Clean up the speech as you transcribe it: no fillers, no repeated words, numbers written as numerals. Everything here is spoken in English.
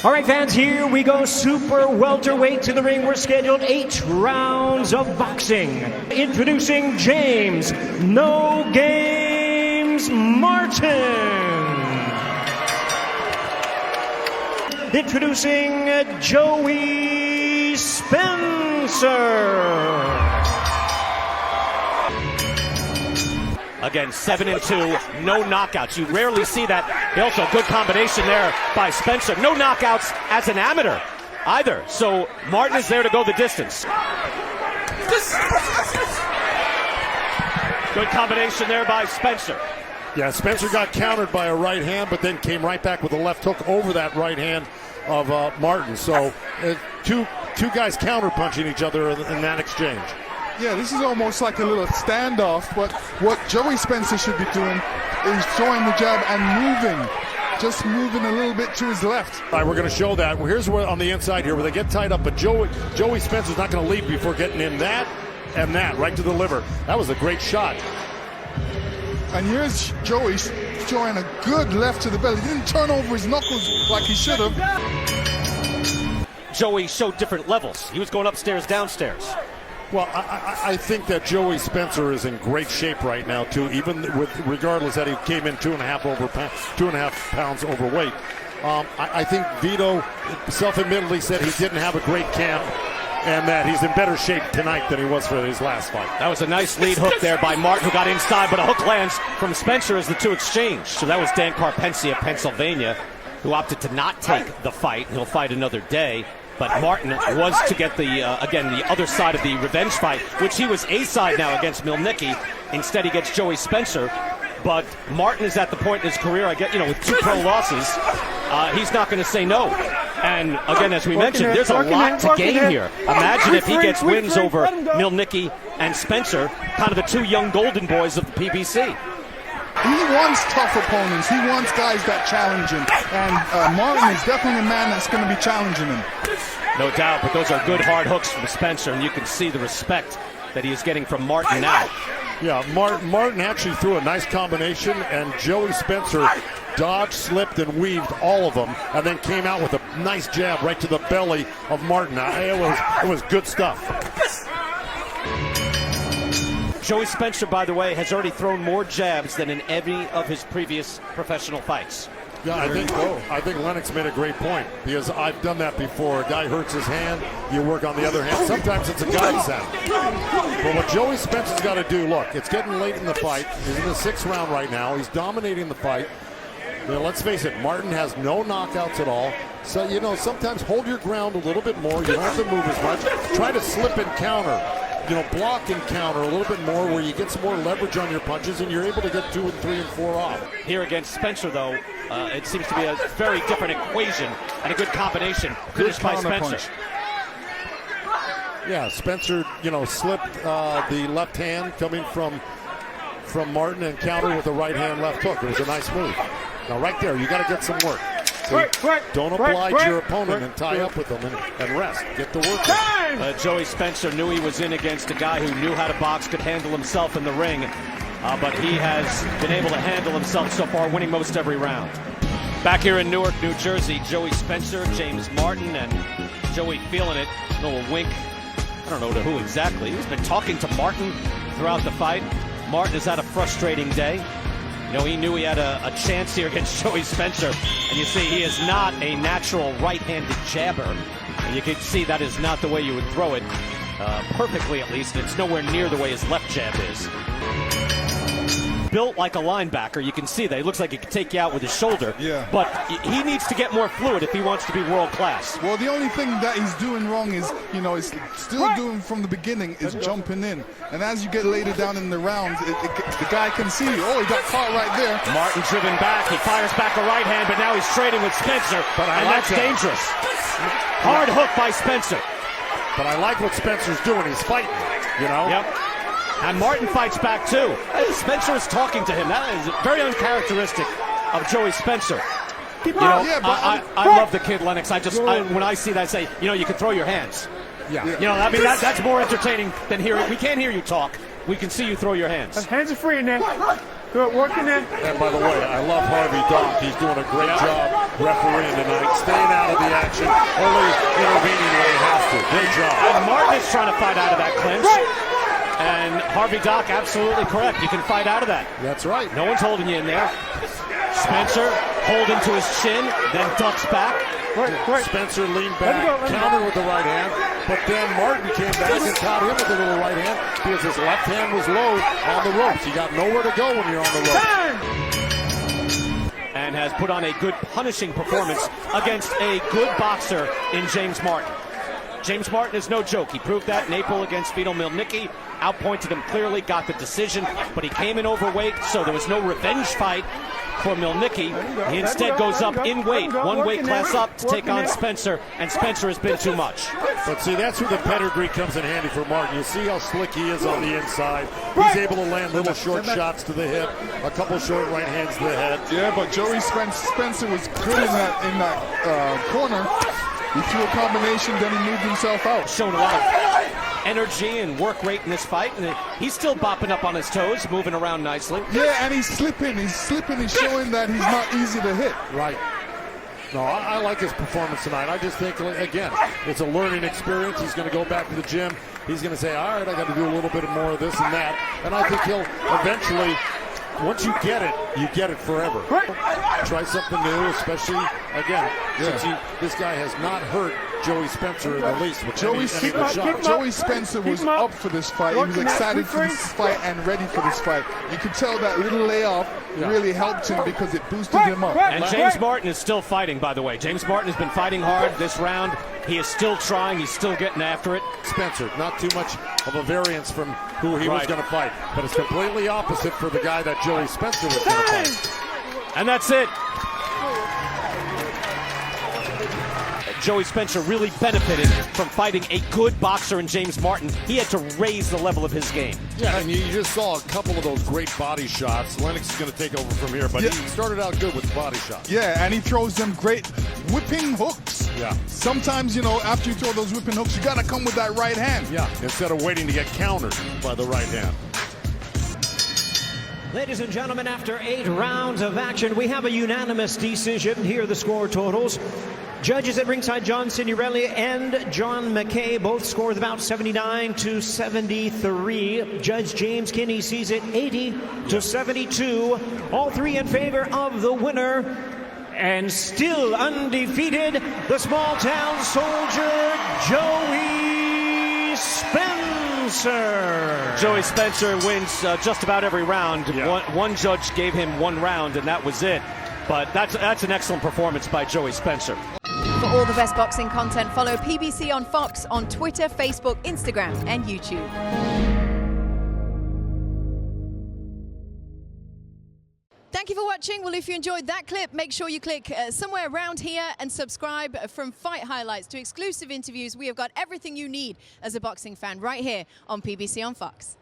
All right, fans, here we go. Super welterweight to the ring. We're scheduled 8 rounds of boxing. Introducing James No Games Martin. Introducing Joey Spencer. Again, 7-2, no knockouts. You rarely see that. Also, good combination there by Spencer. No knockouts as an amateur either. So Martin is there to go the distance. Good combination there by Spencer. Yeah, Spencer got countered by a right hand, but then came right back with a left hook over that right hand of Martin. So two guys counter-punching each other in that exchange. Yeah, this is almost like a little standoff, but what Joey Spencer should be doing is throwing the jab and moving, just moving a little bit to his left. All right, we're going to show that. Well, here's where on the inside here where they get tied up, but Joey Spencer's not going to leave before getting in that and that, right to the liver. That was a great shot. And here's Joey throwing a good left to the belly. He didn't turn over his knuckles like he should have. Joey showed different levels. He was going upstairs, downstairs. Well, I think that Joey Spencer is in great shape right now, too, even regardless that he came in 2.5 pounds overweight. I think Vito self-admittedly said he didn't have a great camp and that he's in better shape tonight than he was for his last fight. That was a nice lead hook there by Martin, who got inside, but a hook lands from Spencer as the two exchange. So that was Dan Carpensi of Pennsylvania, who opted to not take the fight. He'll fight another day. But Martin was to get the other side of the revenge fight, which he was A-side now against Mielnicki. Instead, he gets Joey Spencer. But Martin is at the point in his career, with 2 pro losses, he's not going to say no. And again, as we mentioned, there's a lot to gain here. Imagine if he gets wins over Mielnicki and Spencer, kind of the 2 young golden boys of the PBC. He wants tough opponents. He wants guys that challenge him. And Martin is definitely a man that's going to be challenging him. No doubt, but those are good hard hooks from Spencer, and you can see the respect that he is getting from Martin now. Yeah, Martin actually threw a nice combination, and Joey Spencer dodged, slipped, and weaved all of them, and then came out with a nice jab right to the belly of Martin. It was good stuff. Joey Spencer, by the way, has already thrown more jabs than in any of his previous professional fights. Yeah, I think Lennox made a great point, because I've done that before. A guy hurts his hand, you work on the other hand. Sometimes it's a godsend. But what Joey Spencer's got to do, look, it's getting late in the fight. He's in the 6th round right now. He's dominating the fight. Let's face it, Martin has no knockouts at all. So, sometimes hold your ground a little bit more. You don't have to move as much. Try to slip and counter. Block and counter a little bit more where you get some more leverage on your punches and you're able to get 2 and 3 and 4 off. Here against Spencer, though, it seems to be a very different equation and a good combination finished by Spencer. Punch. Yeah, Spencer, slipped the left hand coming from Martin and countered with a right hand left hook. It was a nice move. Now right there, you got to get some work. Don't oblige your opponent and tie up with them and rest. Get the work in. Joey Spencer knew he was in against a guy who knew how to box, could handle himself in the ring. But he has been able to handle himself so far, winning most every round. Back here in Newark, New Jersey, Joey Spencer, James Martin, and Joey feeling it. A little wink. I don't know to who exactly. He's been talking to Martin throughout the fight. Martin has had a frustrating day. He knew he had a chance here against Joey Spencer. And you see, he is not a natural right-handed jabber. And you can see that is not the way you would throw it, perfectly at least. It's nowhere near the way his left jab is. Built like a linebacker, you can see that. He looks like he could take you out with his shoulder. Yeah. But he needs to get more fluid if he wants to be world-class. Well, the only thing that he's doing wrong is, he's still doing from the beginning is jumping in. And as you get later down in the rounds, the guy can see, he got caught right there. Martin driven back. He fires back a right hand, but now he's trading with Spencer. And that's dangerous. Hard hook by Spencer. But I like what Spencer's doing. He's fighting, Yep. And Martin fights back, too. Spencer is talking to him. That is very uncharacteristic of Joey Spencer. I love the kid, Lennox. When I see that, I say, you can throw your hands. Yeah. That's more entertaining than hearing. We can't hear you talk. We can see you throw your hands. Hands are free in there. Good work in there. And by the way, I love Harvey Dock. He's doing a great job refereeing tonight, staying out of the action, only intervening when he has to. Great job. And Martin is trying to fight out of that clinch. And Harvey Doc, absolutely correct. You can fight out of that. That's right. No one's holding you in there. Spencer holding to his chin, then ducks back. Spencer leaned back, countered with the right hand, but then Martin came back and caught him with a little right hand because his left hand was low on the ropes. You got nowhere to go when you're on the ropes. And has put on a good punishing performance against a good boxer in James Martin. James Martin is no joke. He proved that in April against Vito Mielnicki. Outpointed him clearly, got the decision, but he came in overweight, so there was no revenge fight for Mielnicki. He instead goes up in weight, one weight class up to take on Spencer, and Spencer has been too much. But see, that's where the pedigree comes in handy for Martin. You see how slick he is on the inside. He's able to land little short shots to the hip, a couple short right hands to the head. Yeah, but Joey Spencer was good in that corner. He threw a combination, then he moved himself out. Shown a lot of energy and work rate in this fight, and he's still bopping up on his toes, moving around nicely. Yeah, and he's slipping, he's showing that he's not easy to hit. Right. No, I like his performance tonight. I just think, again, it's a learning experience. He's going to go back to the gym. He's going to say, all right, I got to do a little bit more of this and that. And I think he'll eventually, once you get it forever. Try something new, especially, again, since this guy has not hurt Joey Spencer in the least. With Joey Spencer was up for this fight. He was excited for this fight and ready for this fight. You could tell that little layoff really helped him because it boosted him up. And James Martin is still fighting, by the way. James Martin has been fighting hard this round. He is still trying. He's still getting after it. Spencer, not too much of a variance from who he was going to fight. But it's completely opposite for the guy that Joey Spencer was going to fight. And that's it. Joey Spencer really benefited from fighting a good boxer in James Martin. He had to raise the level of his game. Yeah, and you just saw a couple of those great body shots. Lennox is going to take over from here, but he started out good with the body shots. Yeah, and he throws them great whipping hooks. Yeah. Sometimes, you know, after you throw those whipping hooks, you got to come with that right hand. Yeah, instead of waiting to get countered by the right hand. Ladies and gentlemen, after 8 rounds of action, we have a unanimous decision. Here are the score totals. Judges at ringside, John Signorelli and John McKay, both scored about 79 to 73. Judge James Kinney sees it 80 to 72. All three in favor of the winner. And still undefeated, the small town soldier, Joey Spencer. Joey Spencer wins just about every round. One judge gave him 1 round, and that was it. But that's an excellent performance by Joey Spencer. For all the best boxing content, follow PBC on Fox on Twitter, Facebook, Instagram, and YouTube. Thank you for watching. Well, if you enjoyed that clip, make sure you click somewhere around here and subscribe. From fight highlights to exclusive interviews, we have got everything you need as a boxing fan right here on PBC on Fox.